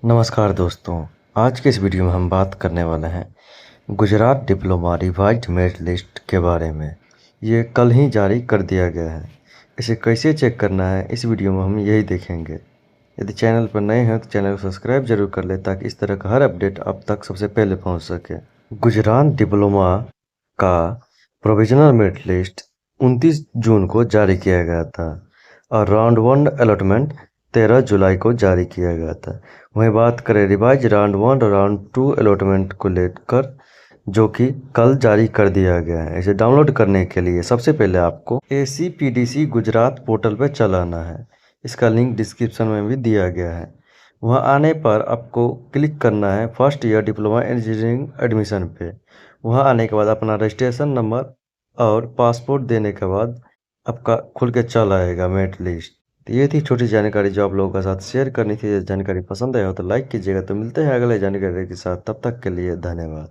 नमस्कार दोस्तों। आज के इस वीडियो में हम बात करने वाले हैं Gujarat diploma revised merit list के बारे में। ये कल ही जारी कर दिया गया है। इसे कैसे चेक करना है इस वीडियो में हम यही देखेंगे। यदि चैनल पर नए हैं तो चैनल को सब्सक्राइब जरूर कर ले ताकि इस तरह का हर अपडेट आप तक सबसे पहले पहुंच सके। गुजरात डिप्लोमा का प्रोविजनल मेरिट लिस्ट 29 जून को जारी किया गया था और राउंड 1 अलॉटमेंट 13 जुलाई को जारी किया गया था। वहीं बात करें रिवाइज राउंड 1 और राउंड 2 अलॉटमेंट को लेकर, जो कि कल जारी कर दिया गया है। इसे डाउनलोड करने के लिए सबसे पहले आपको ACPDC गुजरात पोर्टल पर चलाना है। इसका लिंक डिस्क्रिप्शन में भी दिया गया है। वहां आने पर आपको क्लिक करना है first year diploma engineering admission पे। वहां आने के बाद अपना रजिस्ट्रेशन नंबर और पासपोर्ट देने के बाद आपका खुल के चल आएगा मेरिट लिस्ट। तो ये थी छोटी जानकारी जो आप लोगों के साथ शेयर करनी थी। जानकारी पसंद आया हो तो लाइक कीजिएगा। तो मिलते हैं अगले जानकारी के साथ, तब तक के लिए धन्यवाद।